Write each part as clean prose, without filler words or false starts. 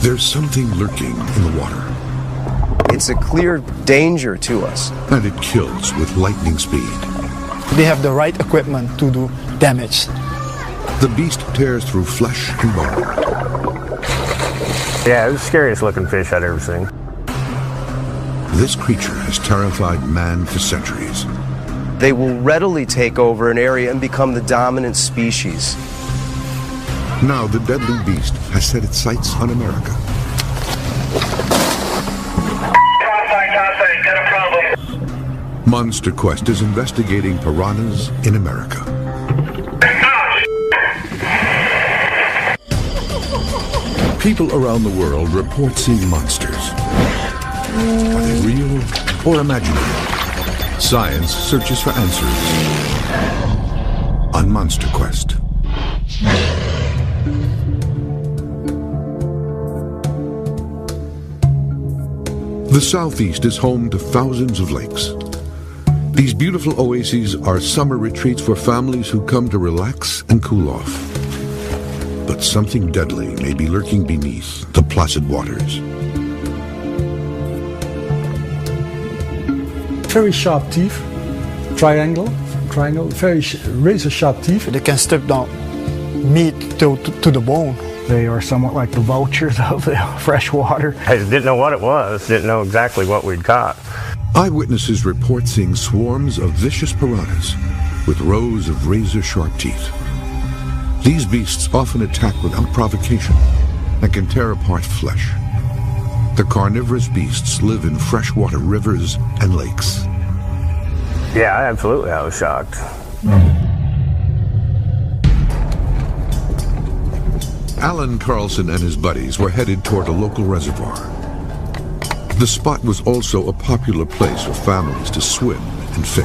There's something lurking in the water. It's a clear danger to us. And it kills with lightning speed. They have the right equipment to do damage. The beast tears through flesh and bone. Yeah, it was the scariest looking fish I'd ever seen. This creature has terrified man for centuries. They will readily take over an area and become the dominant species. Now the deadly beast has set its sights on America. Topside, got a problem. Monster Quest is investigating piranhas in America. People around the world report seeing monsters. Are they real or imaginary? Science searches for answers on Monster Quest. The Southeast is home to thousands of lakes. These beautiful oases are summer retreats for families who come to relax and cool off. But something deadly may be lurking beneath the placid waters. Very sharp teeth, triangle, very razor sharp teeth. They can strip down meat to the bone. They are somewhat like the vultures of the fresh water. I didn't know what it was, didn't know exactly what we'd caught. Eyewitnesses report seeing swarms of vicious piranhas with rows of razor-sharp teeth. These beasts often attack without provocation and can tear apart flesh. The carnivorous beasts live in freshwater rivers and lakes. Yeah, absolutely, I was shocked. Alan Carlson and his buddies were headed toward a local reservoir. The spot was also a popular place for families to swim and fish.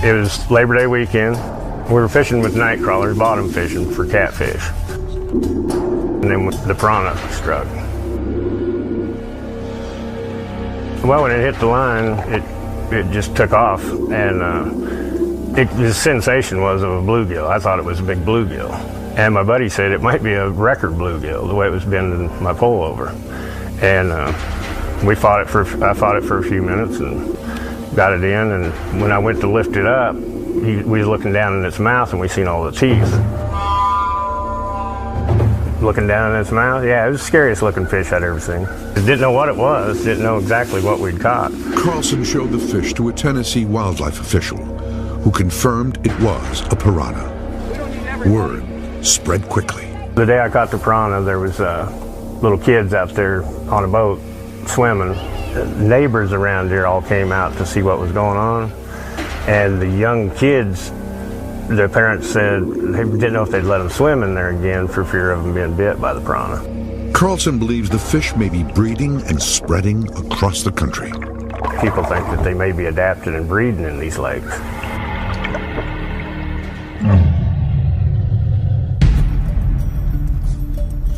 It was Labor Day weekend. We were fishing with night crawlers, bottom fishing for catfish. And then the piranha struck. Well, when it hit the line, it just took off, and the sensation was of a bluegill. I thought it was a big bluegill. And my buddy said it might be a record bluegill, the way it was bending my pole over. And I fought it for a few minutes and got it in, and when I went to lift it up, we was looking down in its mouth and we seen all the teeth. Looking down in its mouth, yeah, it was the scariest looking fish I'd ever seen. Didn't know what it was, didn't know exactly what we'd caught. Carlson showed the fish to a Tennessee wildlife official who confirmed it was a piranha. Word spread quickly. The day I caught the piranha, there was little kids out there on a boat swimming. Neighbors around here all came out to see what was going on, and the young kids, their parents said they didn't know if they'd let them swim in there again for fear of them being bit by the piranha. Carlson believes the fish may be breeding and spreading across the country. People think that they may be adapted and breeding in these lakes.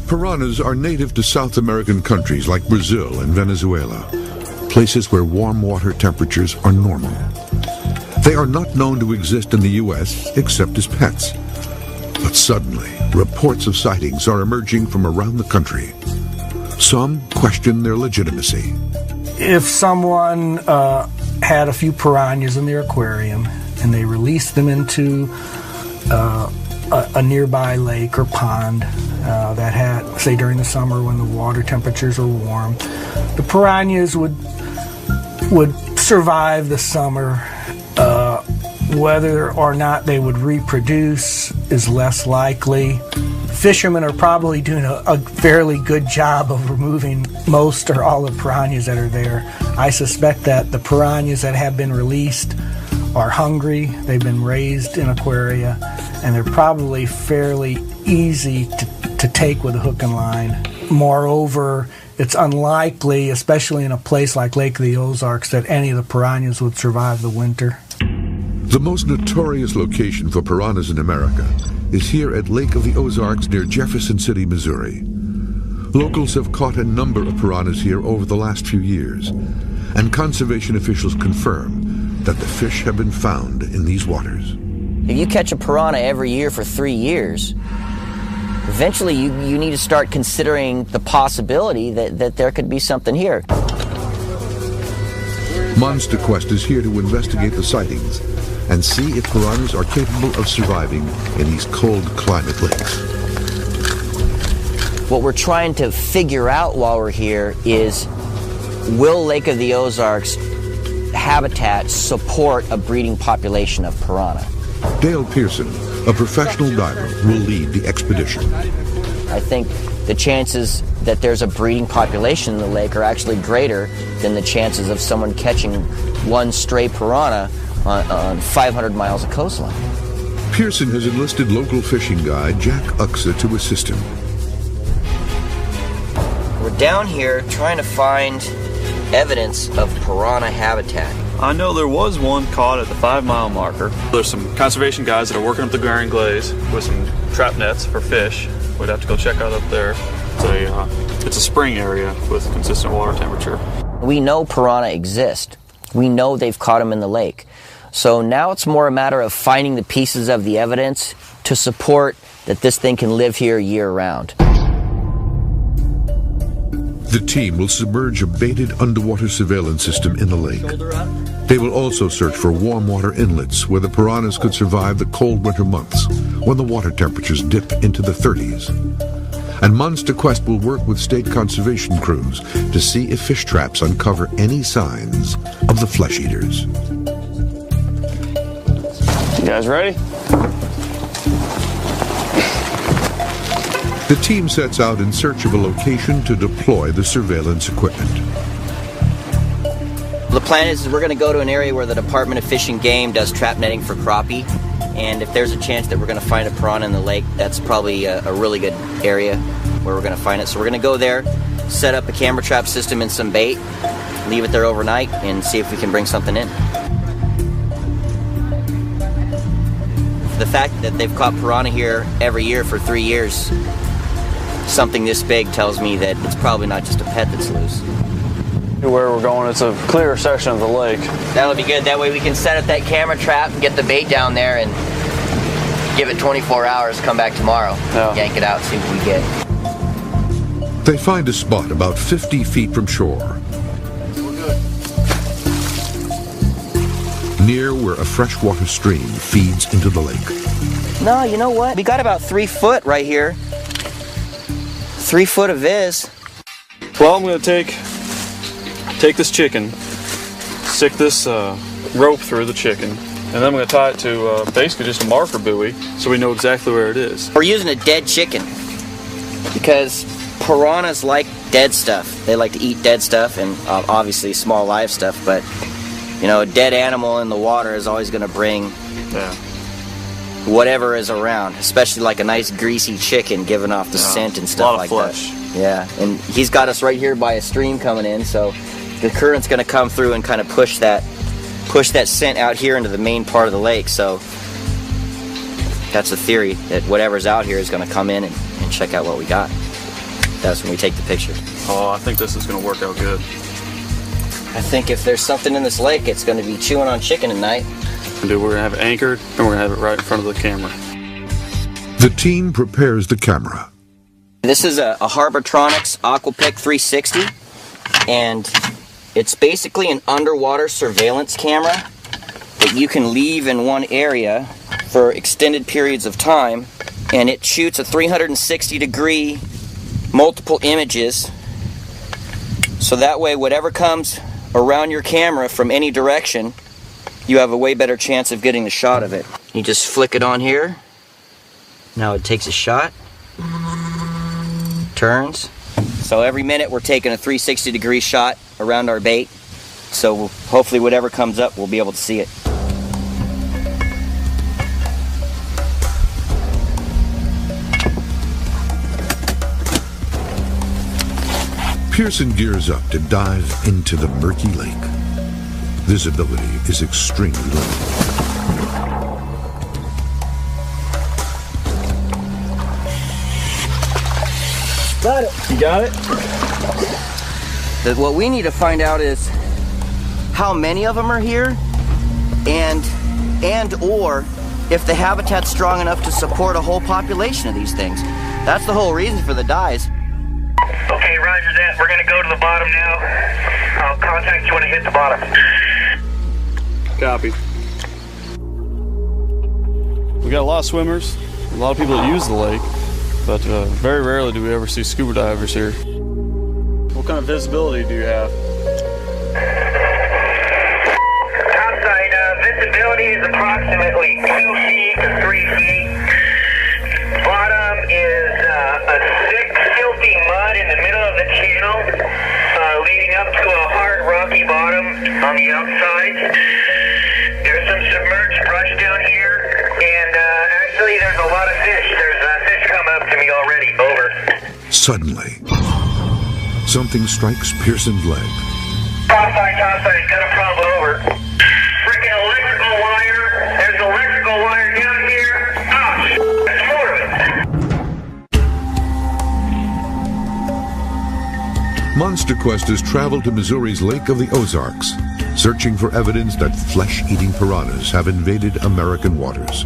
Piranhas are native to South American countries like Brazil and Venezuela, places where warm water temperatures are normal. They are not known to exist in the U.S. except as pets. But suddenly, reports of sightings are emerging from around the country. Some question their legitimacy. If someone had a few piranhas in their aquarium and they released them into a nearby lake or pond that had, say during the summer when the water temperatures are warm, the piranhas would survive the summer. Whether or not they would reproduce is less likely. Fishermen are probably doing a fairly good job of removing most or all the piranhas that are there. I suspect that the piranhas that have been released are hungry. They've been raised in aquaria, and they're probably fairly easy to take with a hook and line. Moreover, it's unlikely, especially in a place like Lake of the Ozarks, that any of the piranhas would survive the winter. The most notorious location for piranhas in America is here at Lake of the Ozarks near Jefferson City, Missouri. Locals have caught a number of piranhas here over the last few years, and conservation officials confirm that the fish have been found in these waters. If you catch a piranha every year for 3 years, eventually you need to start considering the possibility that there could be something here. Monster Quest is here to investigate the sightings and see if piranhas are capable of surviving in these cold climate lakes. What we're trying to figure out while we're here is, will Lake of the Ozarks habitat support a breeding population of piranha? Dale Pearson, a professional diver, will lead the expedition. I think the chances that there's a breeding population in the lake are actually greater than the chances of someone catching one stray piranha on 500 miles of coastline. Pearson has enlisted local fishing guide Jack Uxa to assist him. We're down here trying to find evidence of piranha habitat. I know there was one caught at the 5-mile marker. There's some conservation guys that are working up the Glaring Glaze with some trap nets for fish. We'd have to go check out up there. It's a spring area with consistent water temperature. We know piranha exist. We know they've caught them in the lake. So now it's more a matter of finding the pieces of the evidence to support that this thing can live here year-round. The team will submerge a baited underwater surveillance system in the lake. They will also search for warm water inlets where the piranhas could survive the cold winter months when the water temperatures dip into the 30s. And Monster Quest will work with state conservation crews to see if fish traps uncover any signs of the flesh eaters. You guys ready? The team sets out in search of a location to deploy the surveillance equipment. The plan is we're going to go to an area where the Department of Fish and Game does trap netting for crappie, and if there's a chance that we're going to find a piranha in the lake, that's probably a really good area where we're going to find it. So we're going to go there, set up a camera trap system and some bait, leave it there overnight, and see if we can bring something in. The fact that they've caught piranha here every year for 3 years, something this big tells me that it's probably not just a pet that's loose. Where we're going, it's a clear section of the lake. That'll be good. That way we can set up that camera trap, get the bait down there, and give it 24 hours, come back tomorrow, yank it out, see what we get. They find a spot about 50 feet from shore. Near where a freshwater stream feeds into the lake. No, you know what? We got about 3 foot right here. 3 foot of viz. Well, I'm going to take this chicken, stick this rope through the chicken, and then I'm going to tie it to basically just a marker buoy so we know exactly where it is. We're using a dead chicken because piranhas like dead stuff. They like to eat dead stuff and obviously small live stuff, but you know, a dead animal in the water is always going to bring whatever is around, especially like a nice greasy chicken giving off the scent and stuff like flesh. that. Yeah, and he's got us right here by a stream coming in, so the current's going to come through and kind of push that scent out here into the main part of the lake. So that's the theory, that whatever's out here is going to come in and check out what we got. That's when we take the picture. Oh, I think this is going to work out good. I think if there's something in this lake, it's going to be chewing on chicken tonight. We're going to have it anchored, and we're going to have it right in front of the camera. The team prepares the camera. This is a Harbortronics Aquapic 360, and it's basically an underwater surveillance camera that you can leave in one area for extended periods of time, and it shoots a 360-degree multiple images, so that way whatever comes around your camera from any direction, you have a way better chance of getting a shot of it. You just flick it on here. Now it takes a shot. Turns. So every minute we're taking a 360-degree shot around our bait. So hopefully whatever comes up, we'll be able to see it. Pearson gears up to dive into the murky lake. Visibility is extremely low. Got it. You got it? What we need to find out is how many of them are here, and or if the habitat's strong enough to support a whole population of these things. That's the whole reason for the dives. Okay, roger that. We're gonna go to the bottom now. I'll contact you when I hit the bottom. Copy. We got a lot of swimmers, a lot of people that use the lake, but very rarely do we ever see scuba divers here. What kind of visibility do you have? Topside visibility is approximately 2 feet to 3 feet. Bottom is a thick, silty mud in the middle of the channel, leading up to a hard, rocky bottom on the outside. There's some submerged brush down here, and actually there's a lot of fish. There's fish come up to me already. Over. Suddenly, something strikes Pearson's leg. Topside, got a problem. Over. Freaking electrical wire. There's electrical wire down here. Ah, there's more of it. Monster Questers traveled to Missouri's Lake of the Ozarks, searching for evidence that flesh-eating piranhas have invaded American waters.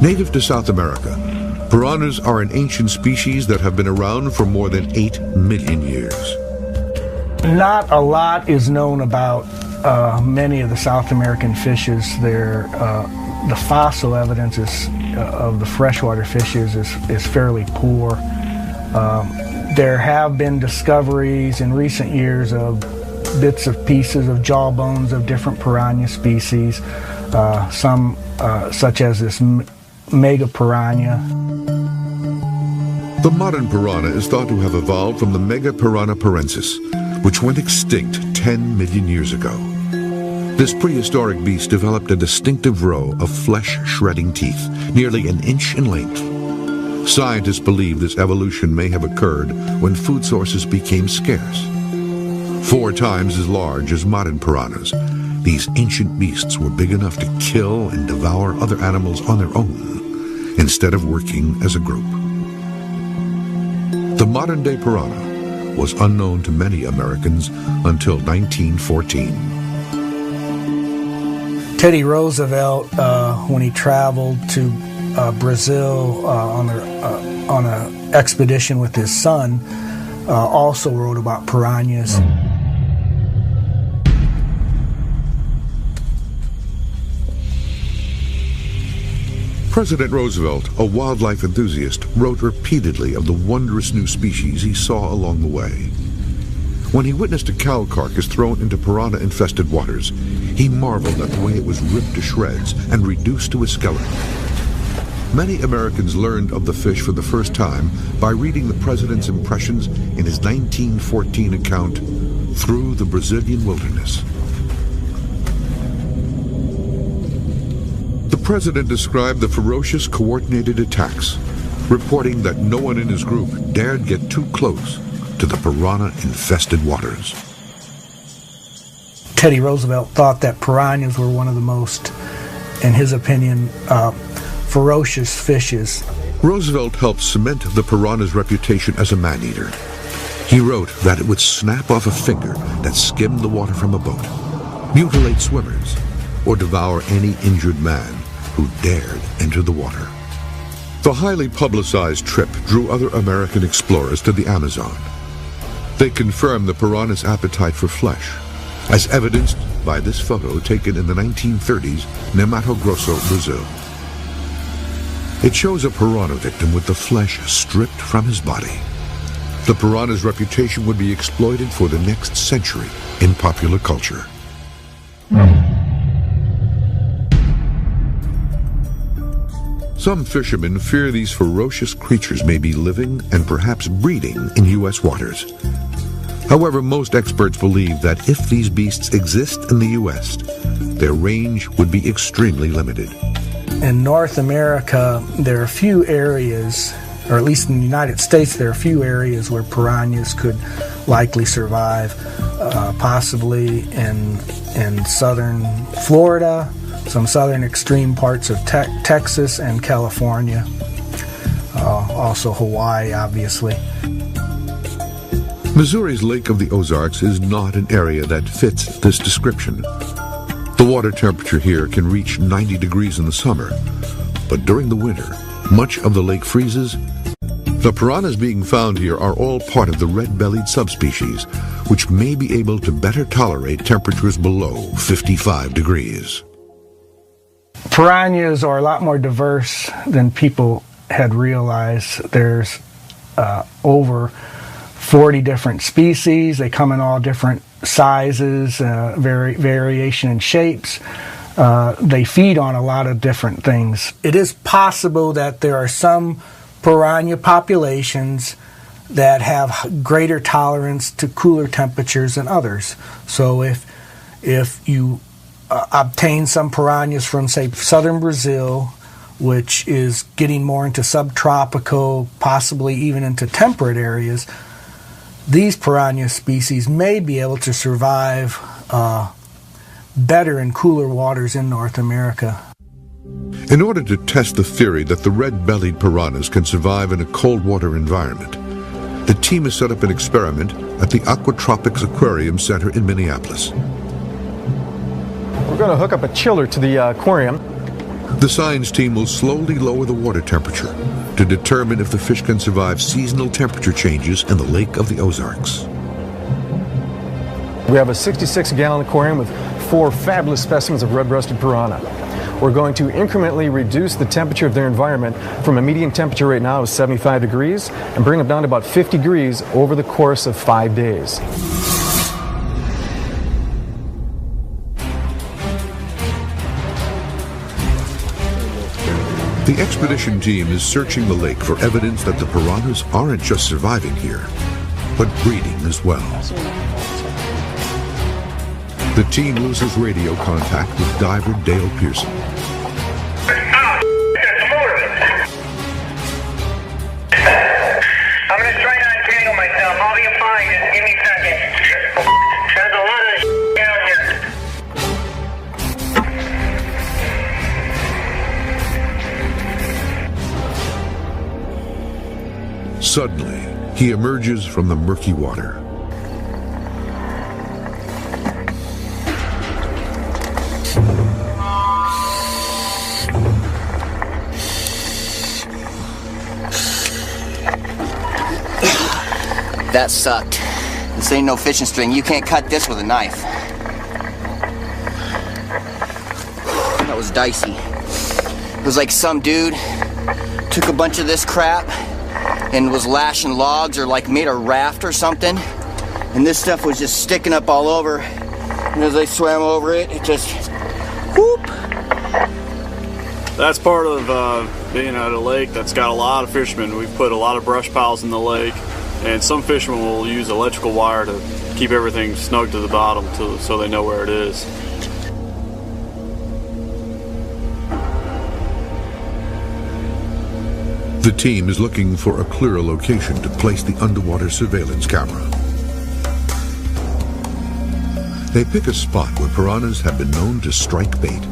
Native to South America, piranhas are an ancient species that have been around for more than 8 million years. Not a lot is known about many of the South American fishes. The fossil evidence of the freshwater fishes is fairly poor. There have been discoveries in recent years of bits of pieces of jawbones of different piranha species, some such as this mega piranha. The modern piranha is thought to have evolved from the Mega Piranha parensis, which went extinct 10 million years ago. This prehistoric beast developed a distinctive row of flesh-shredding teeth, nearly an inch in length. Scientists believe this evolution may have occurred when food sources became scarce. 4 times as large as modern piranhas, these ancient beasts were big enough to kill and devour other animals on their own, instead of working as a group. The modern-day piranha was unknown to many Americans until 1914. Teddy Roosevelt, when he traveled to Brazil on an expedition with his son, also wrote about piranhas. President Roosevelt, a wildlife enthusiast, wrote repeatedly of the wondrous new species he saw along the way. When he witnessed a cow carcass thrown into piranha-infested waters, he marveled at the way it was ripped to shreds and reduced to a skeleton. Many Americans learned of the fish for the first time by reading the president's impressions in his 1914 account, Through the Brazilian Wilderness. The president described the ferocious coordinated attacks, reporting that no one in his group dared get too close to the piranha-infested waters. Teddy Roosevelt thought that piranhas were one of the most, in his opinion, ferocious fishes. Roosevelt helped cement the piranha's reputation as a man-eater. He wrote that it would snap off a finger that skimmed the water from a boat, mutilate swimmers, or devour any injured man who dared enter the water. The highly publicized trip drew other American explorers to the Amazon. They confirmed the piranha's appetite for flesh, as evidenced by this photo taken in the 1930s near Mato Grosso, Brazil. It shows a piranha victim with the flesh stripped from his body. The piranha's reputation would be exploited for the next century in popular culture. Some fishermen fear these ferocious creatures may be living and perhaps breeding in U.S. waters. However, most experts believe that if these beasts exist in the U.S., their range would be extremely limited. In North America, there are a few areas, or at least in the United States, there are a few areas where piranhas could likely survive, possibly in southern Florida, some southern extreme parts of Texas and California, also Hawaii, obviously. Missouri's Lake of the Ozarks is not an area that fits this description. The water temperature here can reach 90 degrees in the summer, but during the winter, much of the lake freezes. The piranhas being found here are all part of the red-bellied subspecies, which may be able to better tolerate temperatures below 55 degrees. Piranhas are a lot more diverse than people had realized. There's over 40 different species. They come in all different sizes, variation in shapes. They feed on a lot of different things. It is possible that there are some piranha populations that have greater tolerance to cooler temperatures than others. So if you obtain some piranhas from, say, southern Brazil, which is getting more into subtropical, possibly even into temperate areas, these piranha species may be able to survive better in cooler waters in North America. In order to test the theory that the red-bellied piranhas can survive in a cold water environment, the team has set up an experiment at the Aquatropics Aquarium Center in Minneapolis. We're going to hook up a chiller to the aquarium. The science team will slowly lower the water temperature to determine if the fish can survive seasonal temperature changes in the Lake of the Ozarks. We have a 66-gallon aquarium with 4 fabulous specimens of red-breasted piranha. We're going to incrementally reduce the temperature of their environment from a median temperature right now of 75 degrees and bring them down to about 50 degrees over the course of 5 days. The expedition team is searching the lake for evidence that the piranhas aren't just surviving here, but breeding as well. The team loses radio contact with diver Dale Pearson. I'm going to try to untangle myself. I'll be fine. Just give me a second. There's a lot of down here. Suddenly, he emerges from the murky water. That sucked. This ain't no fishing string. You can't cut this with a knife. That was dicey. It was like some dude took a bunch of this crap and was lashing logs or like made a raft or something. And this stuff was just sticking up all over. And as I swam over it, it just whoop. That's part of being at a lake that's got a lot of fishermen. We've put a lot of brush piles in the lake. And some fishermen will use electrical wire to keep everything snug to the bottom so they know where it is. The team is looking for a clearer location to place the underwater surveillance camera. They pick a spot where piranhas have been known to strike bait.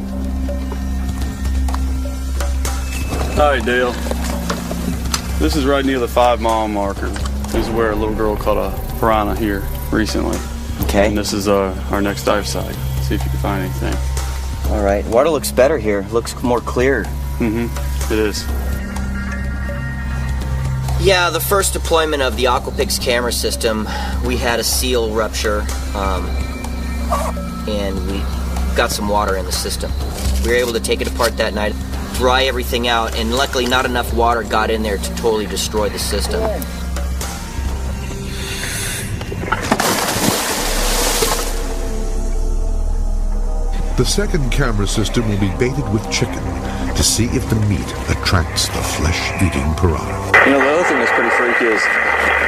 Hi, Dale. This is right near the 5-mile marker. This is where a little girl caught a piranha here recently. Okay. And this is our next dive site. See if you can find anything. All right. Water looks better here. Looks more clear. Mm-hmm. It is. Yeah, the first deployment of the Aquapix camera system, we had a seal rupture, and we got some water in the system. We were able to take it apart that night, dry everything out, and luckily not enough water got in there to totally destroy the system. The second camera system will be baited with chicken to see if the meat attracts the flesh-eating piranha. You know, the other thing that's pretty freaky is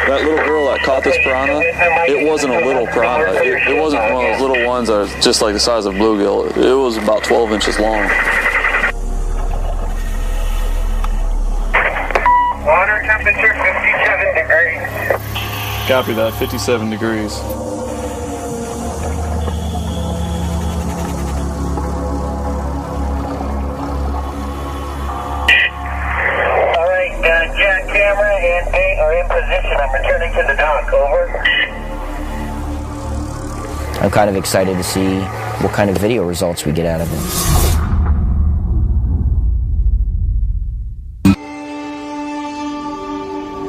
that little girl that caught this piranha, it wasn't a little piranha. It wasn't one of those little ones that are just like the size of bluegill. It was about 12 inches long. Water temperature 57 degrees. Copy that, 57 degrees. Jack camera and gate are in position. I'm returning to the dock. Over. I'm kind of excited to see what kind of video results we get out of it.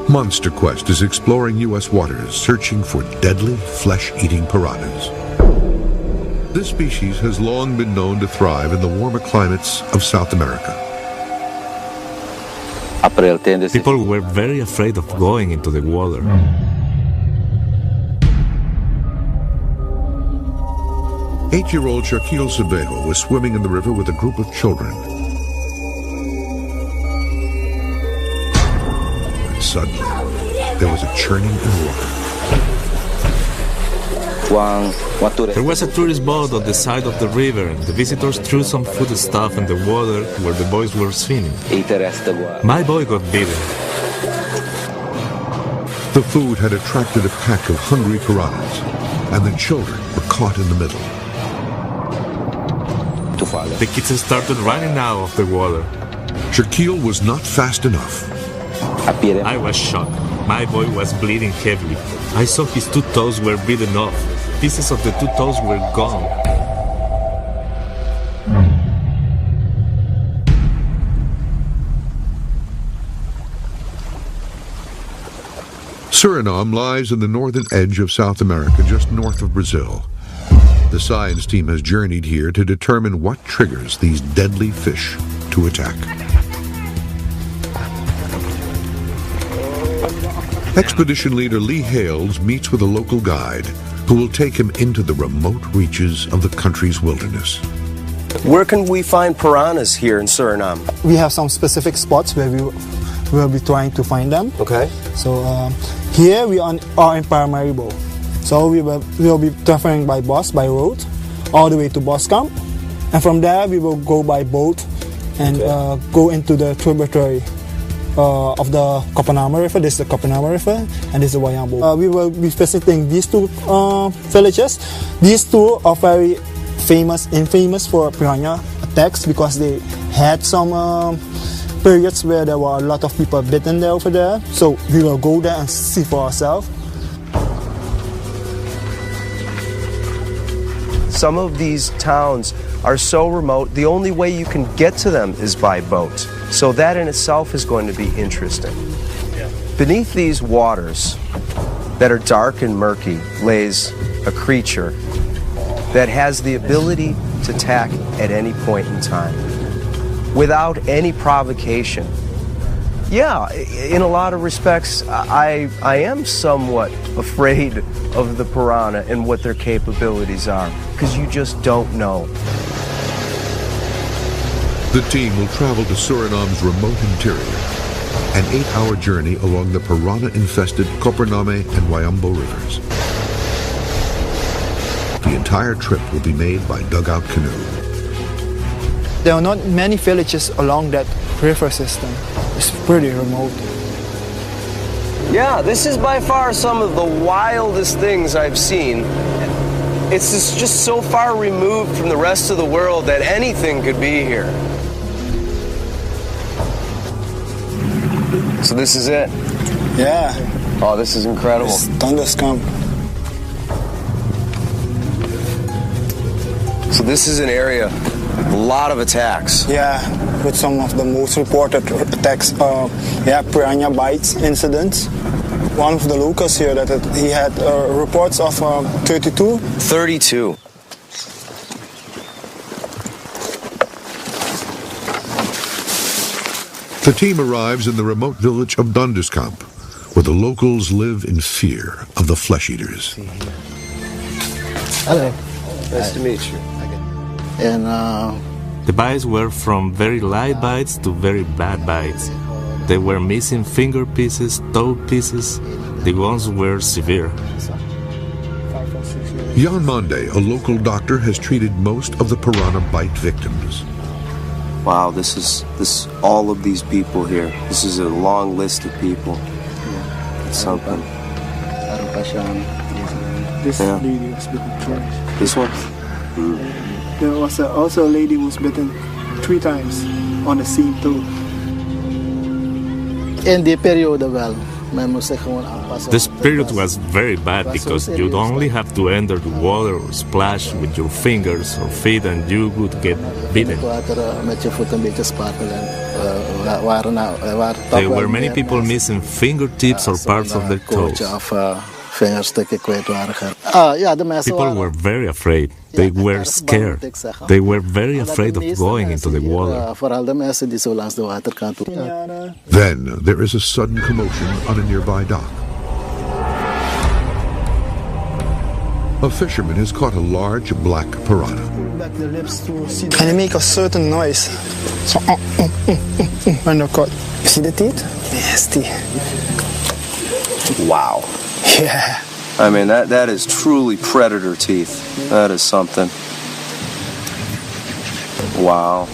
Monster Quest is exploring U.S. waters, searching for deadly flesh-eating piranhas. This species has long been known to thrive in the warmer climates of South America. People were very afraid of going into the water. 8-year-old Shaquille Sebejo was swimming in the river with a group of children. And suddenly, there was a churning in water. There was a tourist boat on the side of the river, and the visitors threw some food stuff in the water where the boys were swimming. My boy got bitten. The food had attracted a pack of hungry piranhas, and the children were caught in the middle. The kids started running out of the water. Shaquille was not fast enough. I was shocked. My boy was bleeding heavily. I saw his 2 toes were bitten off. Pieces of the 2 toes were gone. Suriname lies in the northern edge of South America, just north of Brazil. The science team has journeyed here to determine what triggers these deadly fish to attack. Expedition leader Lee Hales meets with a local guide who will take him into the remote reaches of the country's wilderness. Where can we find piranhas here in Suriname? We have some specific spots where we will be trying to find them. Okay. So here we are in Paramaribo. So we will be traveling by bus, by road, all the way to Boskamp. And from there we will go by boat and go into the tributary of the Copanama River. This is the Copanama River and this is the Wayambo. We will be visiting these 2 villages. These 2 are very infamous for piranha attacks because they had some periods where there were a lot of people bitten there over there. So we will go there and see for ourselves. Some of these towns are so remote, the only way you can get to them is by boat. So that in itself is going to be interesting. Yeah. Beneath these waters that are dark and murky lays a creature that has the ability to attack at any point in time without any provocation. Yeah, in a lot of respects, I am somewhat afraid of the piranha and what their capabilities are, because you just don't know. The team will travel to Suriname's remote interior, an 8-hour journey along the piranha-infested Copername and Wayambo rivers. The entire trip will be made by dugout canoe. There are not many villages along that river system. It's pretty remote. Yeah, this is by far some of the wildest things I've seen. It's just so far removed from the rest of the world that anything could be here. So this is it? Yeah. Oh, this is incredible. It's thunderstorm. So this is an area, a lot of attacks. Yeah, with some of the most reported attacks, piranha bites incidents. One of the locals here that he had reports of 32. 32. The team arrives in the remote village of Dondeskamp, where the locals live in fear of the flesh eaters. Hello. Nice to meet you. And the bites were from very light bites to very bad bites. They were missing finger pieces, toe pieces. The wounds were severe. Jan Monde, a local doctor, has treated most of the piranha bite victims. Wow, this is all of these people here. This is a long list of people. It's something. This lady was bitten twice. This one? There was also a lady who was bitten 3 times on the same toe. In the period, well, this period was very bad because you'd only have to enter the water or splash with your fingers or feet and you would get bitten. There were many people missing fingertips or parts of their toes. People were very afraid. They were scared. They were very afraid of going into the water. Then there is a sudden commotion on a nearby dock. A fisherman has caught a large black piranha. Can you make a certain noise? So, when they're caught. You see the teeth? Nasty. Wow. Yeah. I mean, that is truly predator teeth. That is something. Wow.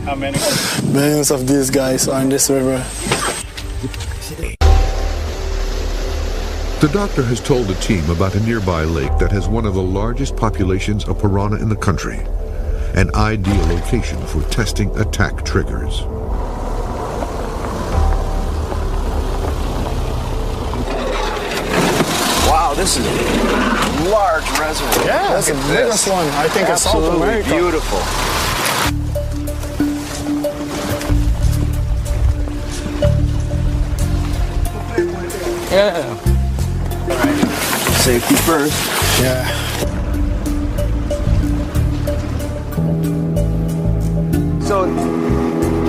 How many? Millions of these guys are in this river. The doctor has told the team about a nearby lake that has one of the largest populations of piranha in the country, an ideal location for testing attack triggers. Wow, this is a large reservoir. Yeah, that's the biggest one. I think it's South America. Beautiful. Yeah. Safety first. Yeah. So,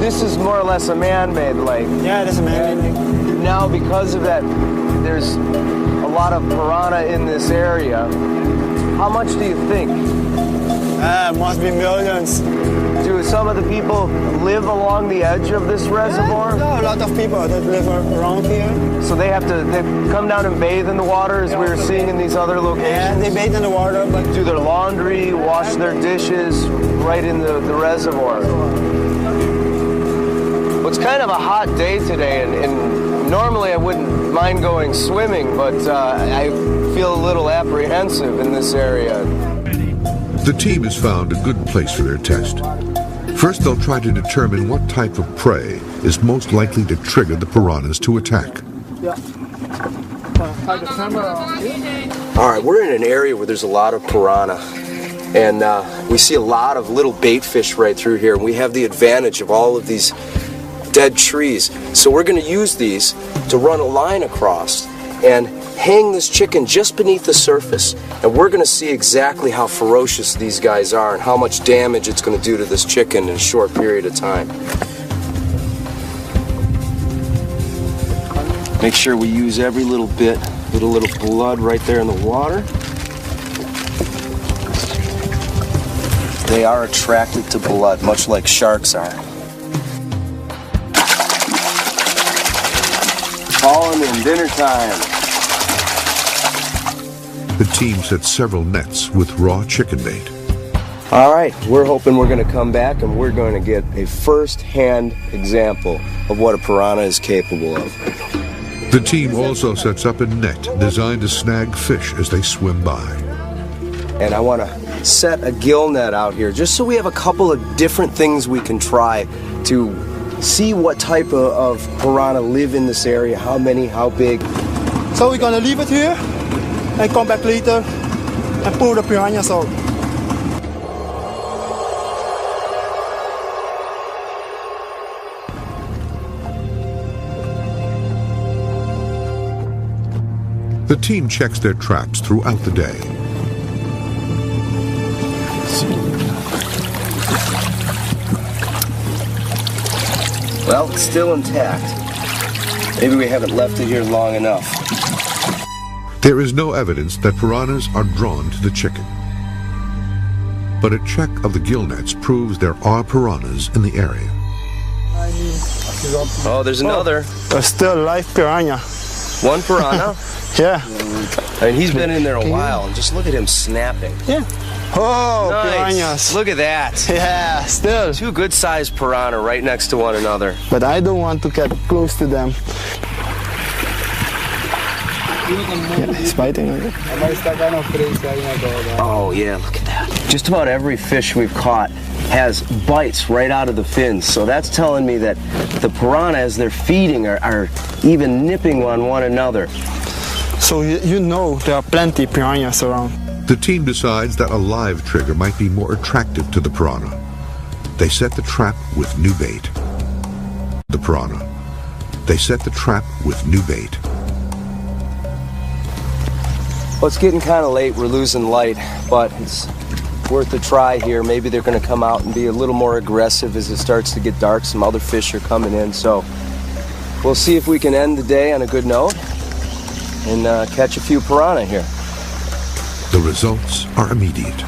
this is more or less a man-made lake. Yeah, that's a man-made lake. Now, because of that, there's a lot of piranha in this area. How much do you think? Must be millions. Do some of the people live along the edge of this reservoir? Yeah, a lot of people that live around here. So they come down and bathe in the water as we were seeing in these other locations? Yeah, they bathe in the water, but do their laundry, wash their dishes right in the reservoir. Well, it's kind of a hot day today, and normally I wouldn't mind going swimming, but I feel a little apprehensive in this area. The team has found a good place for their test. First, they'll try to determine what type of prey is most likely to trigger the piranhas to attack. All right, we're in an area where there's a lot of piranha, and we see a lot of little bait fish right through here, and we have the advantage of all of these dead trees. So we're going to use these to run a line across and hang this chicken just beneath the surface, and we're going to see exactly how ferocious these guys are and how much damage it's going to do to this chicken in a short period of time. Make sure we use every little bit, little blood right there in the water. They are attracted to blood, much like sharks are. Calling in dinner time. The team set several nets with raw chicken bait. All right, we're hoping we're going to come back and we're going to get a first-hand example of what a piranha is capable of. The team also sets up a net designed to snag fish as they swim by. And I want to set a gill net out here just so we have a couple of different things we can try to see what type of piranha live in this area, how many, how big. So we're gonna leave it here and come back later and pull the piranhas out. The team checks their traps throughout the day. Well, it's still intact. Maybe we haven't left it here long enough. There is no evidence that piranhas are drawn to the chicken. But a check of the gill nets proves there are piranhas in the area. Oh, there's another. There's still a live piranha. One piranha? Yeah. I mean, he's been in there a while, and just look at him snapping. Yeah. Oh, Nice. piranhas. Look at that. Yeah, still. Two good-sized piranha right next to one another. But I don't want to get close to them. Yeah, he's biting on it. Oh, yeah, look at that. Just about every fish we've caught has bites right out of the fins. So that's telling me that the piranha, as they're feeding, are even nipping on one another. So you know there are plenty piranhas around. The team decides that a live trigger might be more attractive to the piranha. They set the trap with new bait. The piranha. They set the trap with new bait. Well, it's getting kind of late. We're losing light, but it's worth a try here. Maybe they're going to come out and be a little more aggressive as it starts to get dark. Some other fish are coming in, so we'll see if we can end the day on a good note and catch a few piranha here. The results are immediate.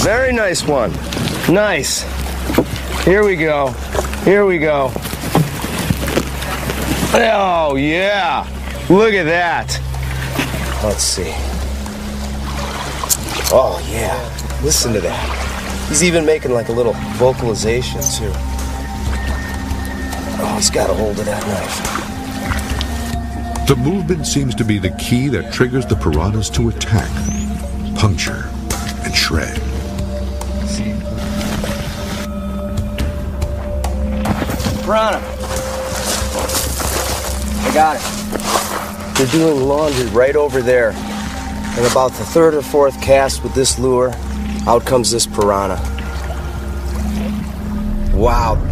Very nice one. Nice. Here we go. Here we go. Oh, yeah. Look at that. Let's see. Oh, yeah. Listen to that. He's even making like a little vocalization, too. Oh, he's got a hold of that knife. The movement seems to be the key that triggers the piranhas to attack, puncture, and shred. Piranha. I got it. They're doing laundry right over there. And about the third or fourth cast with this lure, out comes this piranha. Wow.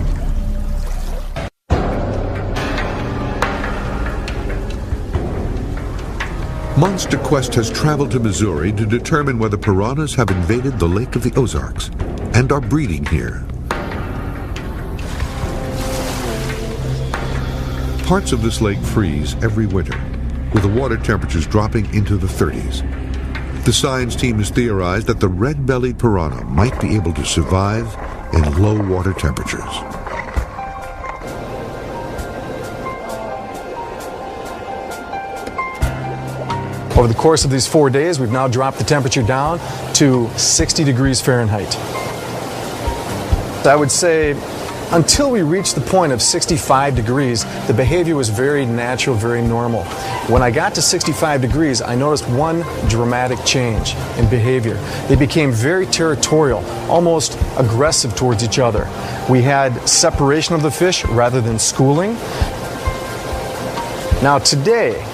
Monster Quest has traveled to Missouri to determine whether piranhas have invaded the Lake of the Ozarks and are breeding here. Parts of this lake freeze every winter, with the water temperatures dropping into the 30s. The science team has theorized that the red-bellied piranha might be able to survive in low water temperatures. Over the course of these 4 days, we've now dropped the temperature down to 60 degrees Fahrenheit. I would say until we reached the point of 65 degrees, the behavior was very natural, very normal. When I got to 65 degrees, I noticed one dramatic change in behavior. They became very territorial, almost aggressive towards each other. We had separation of the fish rather than schooling. Now today,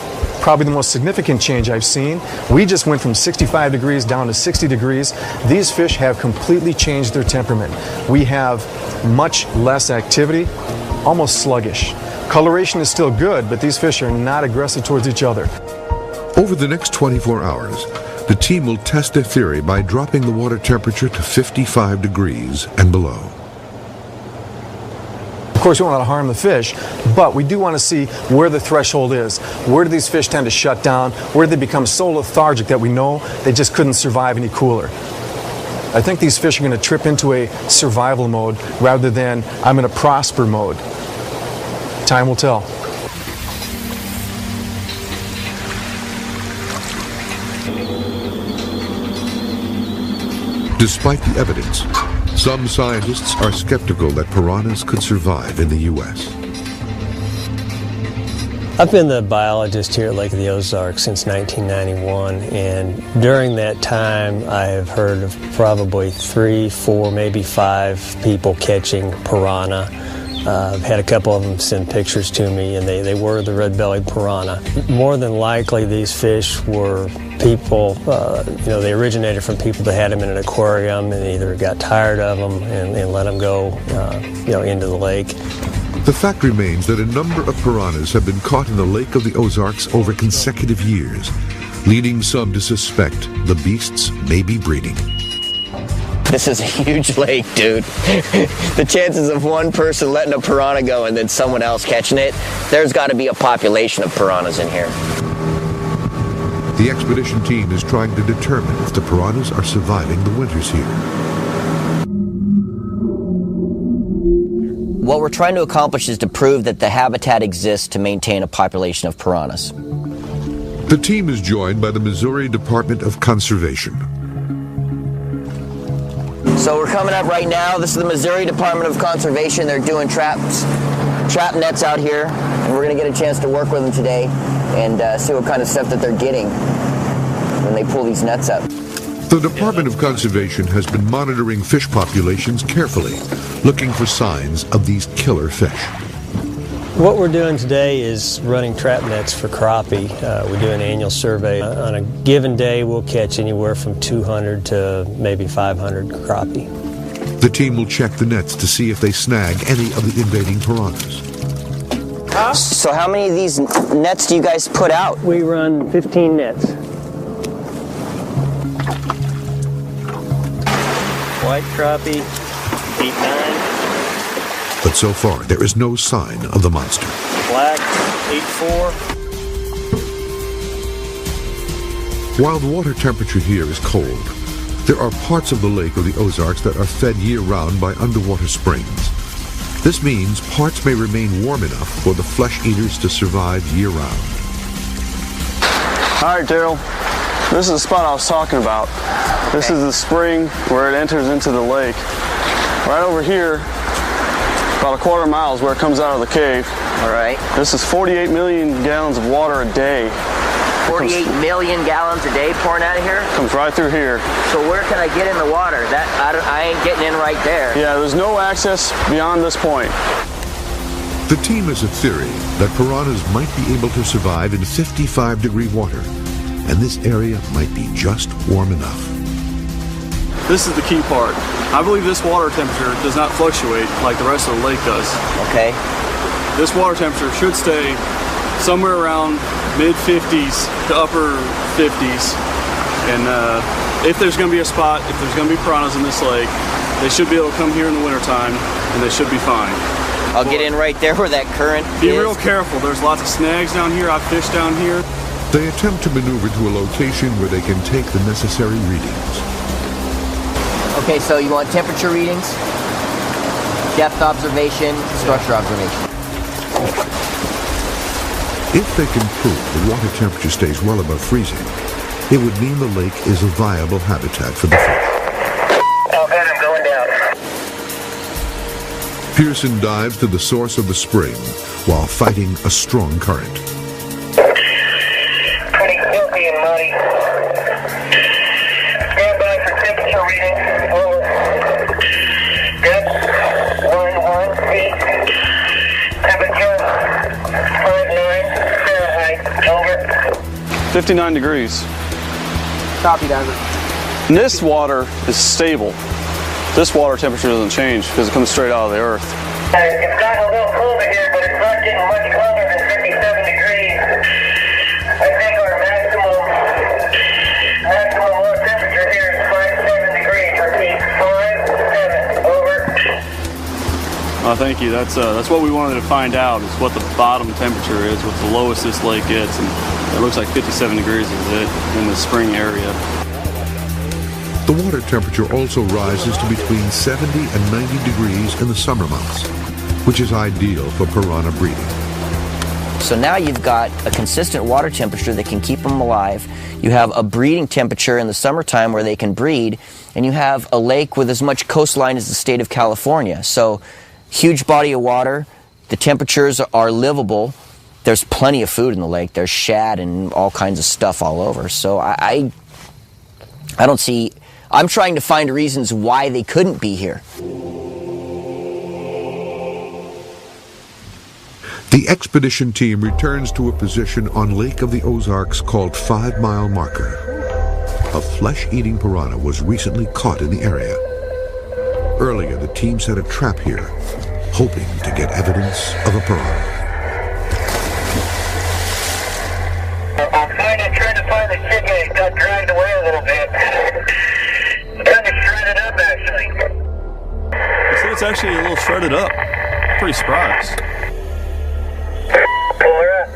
probably the most significant change I've seen. We just went from 65 degrees down to 60 degrees. These fish have completely changed their temperament. We have much less activity, almost sluggish. Coloration is still good, but these fish are not aggressive towards each other. Over the next 24 hours, the team will test their theory by dropping the water temperature to 55 degrees and below. Of course, we don't want to harm the fish, but we do want to see where the threshold is. Where do these fish tend to shut down? Where do they become so lethargic that we know they just couldn't survive any cooler? I think these fish are going to trip into a survival mode rather than I'm in a prosper mode. Time will tell. Despite the evidence, some scientists are skeptical that piranhas could survive in the U.S. I've been the biologist here at Lake of the Ozarks since 1991, and during that time I have heard of probably 3, 4, maybe 5 people catching piranha. I've had a couple of them send pictures to me, and they were the red-bellied piranha. More than likely these fish were people, they originated from people that had them in an aquarium and either got tired of them and let them go, into the lake. The fact remains that a number of piranhas have been caught in the Lake of the Ozarks over consecutive years, leading some to suspect the beasts may be breeding. This is a huge lake, dude. The chances of one person letting a piranha go and then someone else catching it, there's got to be a population of piranhas in here. The expedition team is trying to determine if the piranhas are surviving the winters here. What we're trying to accomplish is to prove that the habitat exists to maintain a population of piranhas. The team is joined by the Missouri Department of Conservation. So we're coming up right now. This is the Missouri Department of Conservation. They're doing trap nets out here, and we're going to get a chance to work with them today and see what kind of stuff that they're getting when they pull these nets up. The Department of Conservation has been monitoring fish populations carefully, looking for signs of these killer fish. What we're doing today is running trap nets for crappie. We do an annual survey. On a given day, we'll catch anywhere from 200 to maybe 500 crappie. The team will check the nets to see if they snag any of the invading piranhas. So how many of these nets do you guys put out? We run 15 nets. White crappie, 8-9. But so far, there is no sign of the monster. Black, 8-4. While the water temperature here is cold, there are parts of the lake of the Ozarks that are fed year-round by underwater springs. This means parts may remain warm enough for the flesh eaters to survive year-round. All right, Daryl. This is the spot I was talking about. Okay. This is the spring where it enters into the lake. Right over here, about a quarter mile is where it comes out of the cave. All right. This is 48 million gallons of water a day. 48 million gallons a day pouring out of here? Comes right through here. So where can I get in the water? I ain't getting in right there. Yeah, there's no access beyond this point. The team has a theory that piranhas might be able to survive in 55-degree water, and this area might be just warm enough. This is the key part. I believe this water temperature does not fluctuate like the rest of the lake does. Okay. This water temperature should stay somewhere around mid-50s to upper 50s. And if there's going to be a spot, if there's going to be piranhas in this lake, they should be able to come here in the wintertime, and they should be fine. I'll get in right there where that current is. Be real careful. There's lots of snags down here. I've fished down here. They attempt to maneuver to a location where they can take the necessary readings. Okay, so you want temperature readings, depth observation, structure observation. If they can prove the water temperature stays well above freezing, it would mean the lake is a viable habitat for the fish. Oh, good, I'm going down. Pearson dives to the source of the spring while fighting a strong current. Pretty filthy and muddy. Stand by for temperature reading. Over. Depth 1 feet. Temperature 59 Fahrenheit. Over. 59 degrees. Copy, Diver. And this water is stable. This water temperature doesn't change because it comes straight out of the earth. It's gotten a little colder here, but it's not getting much colder than 57 degrees. I think our maximum water temperature here is 57 degrees. Repeat, 57. Over. Thank you. That's what we wanted to find out, is what the bottom temperature is, what the lowest this lake gets, and it looks like 57 degrees is it in the spring area. The water temperature also rises to between 70 and 90 degrees in the summer months, which is ideal for piranha breeding. So now you've got a consistent water temperature that can keep them alive. You have a breeding temperature in the summertime where they can breed, and you have a lake with as much coastline as the state of California. So huge body of water, the temperatures are livable. There's plenty of food in the lake. There's shad and all kinds of stuff all over. So I don't see... I'm trying to find reasons why they couldn't be here. The expedition team returns to a position on Lake of the Ozarks called 5 Mile Marker. A flesh-eating piranha was recently caught in the area. Earlier, the team set a trap here, hoping to get evidence of a piranha. I'm trying to find the jig. It got dragged away a little bit. Kind of shredded up, actually. You see, it's actually a little shredded up. Pretty surprised. Pull her up.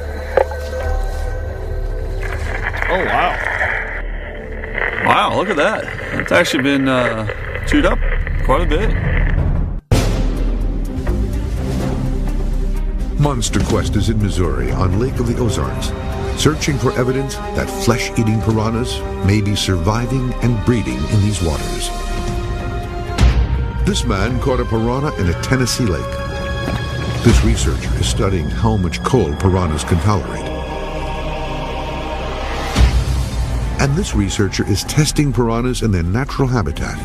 Oh, wow. Wow, look at that. It's actually been chewed up quite a bit. Monster Quest is in Missouri on Lake of the Ozarks, searching for evidence that flesh-eating piranhas may be surviving and breeding in these waters. This man caught a piranha in a Tennessee lake. This researcher is studying how much cold piranhas can tolerate. And this researcher is testing piranhas in their natural habitat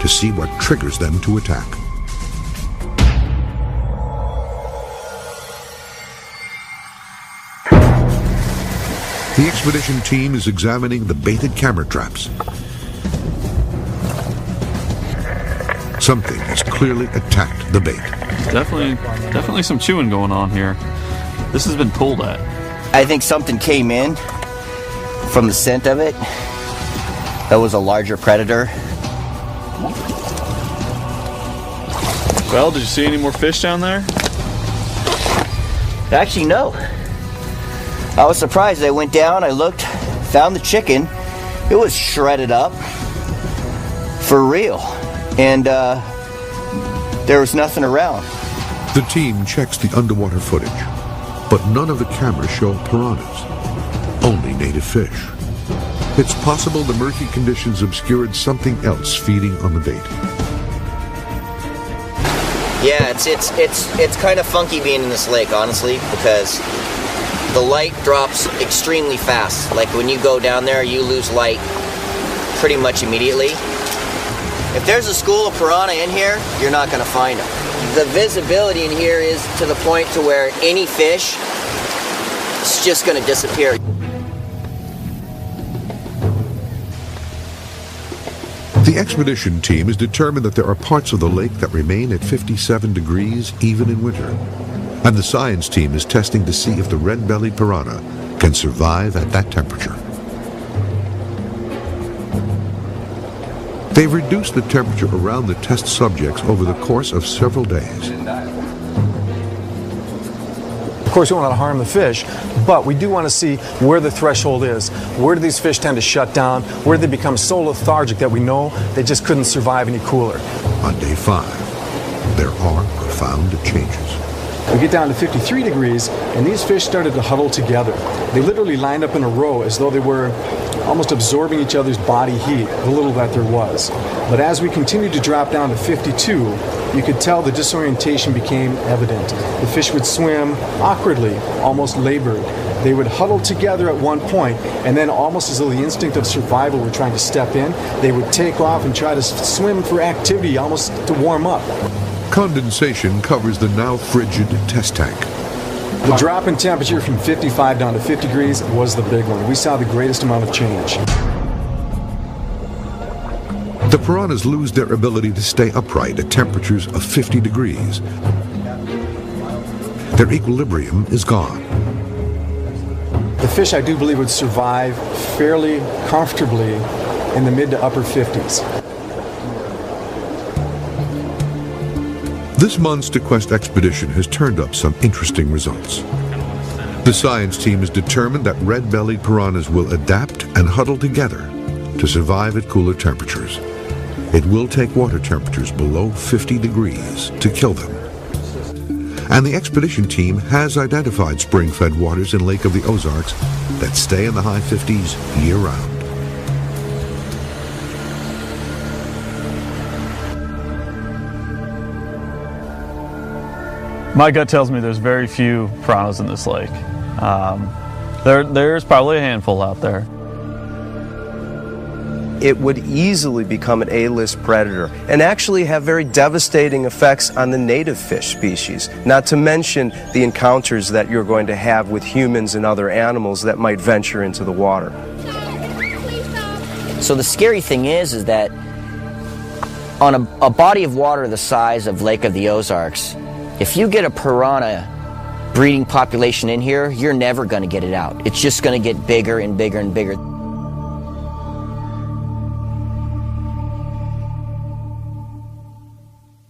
to see what triggers them to attack. The expedition team is examining the baited camera traps. Something has clearly attacked the bait. Definitely some chewing going on here. This has been pulled at. I think something came in from the scent of it. That was a larger predator. Well, did you see any more fish down there? Actually, no. I was surprised. I went down, I looked, found the chicken. It was shredded up for real. And there was nothing around. The team checks the underwater footage, but none of the cameras show piranhas, only native fish. It's possible the murky conditions obscured something else feeding on the bait. Yeah, it's kind of funky being in this lake, honestly, because the light drops extremely fast. Like when you go down there, you lose light pretty much immediately. If there's a school of piranha in here, you're not going to find them. The visibility in here is to the point to where any fish is just going to disappear. The expedition team is determined that there are parts of the lake that remain at 57 degrees even in winter. And the science team is testing to see if the red-bellied piranha can survive at that temperature. They've reduced the temperature around the test subjects over the course of several days. Of course, we don't want to harm the fish, but we do want to see where the threshold is. Where do these fish tend to shut down? Where do they become so lethargic that we know they just couldn't survive any cooler? On day 5, there are profound changes. We get down to 53 degrees, and these fish started to huddle together. They literally lined up in a row as though they were almost absorbing each other's body heat, the little that there was. But as we continued to drop down to 52, you could tell the disorientation became evident. The fish would swim awkwardly, almost labored. They would huddle together at one point, and then almost as though the instinct of survival were trying to step in, they would take off and try to swim for activity, almost to warm up. Condensation covers the now frigid test tank. The drop in temperature from 55 down to 50 degrees was the big one. We saw the greatest amount of change. The piranhas lose their ability to stay upright at temperatures of 50 degrees. Their equilibrium is gone. The fish, I do believe, would survive fairly comfortably in the mid to upper 50s. This monster quest expedition has turned up some interesting results. The science team is determined that red-bellied piranhas will adapt and huddle together to survive at cooler temperatures. It will take water temperatures below 50 degrees to kill them. And the expedition team has identified spring-fed waters in Lake of the Ozarks that stay in the high 50s year-round. My gut tells me there's very few piranhas in this lake. There's probably a handful out there. It would easily become an A-list predator and actually have very devastating effects on the native fish species, not to mention the encounters that you're going to have with humans and other animals that might venture into the water. So the scary thing is that on a body of water the size of Lake of the Ozarks, if you get a piranha breeding population in here, you're never going to get it out. It's just going to get bigger and bigger and bigger.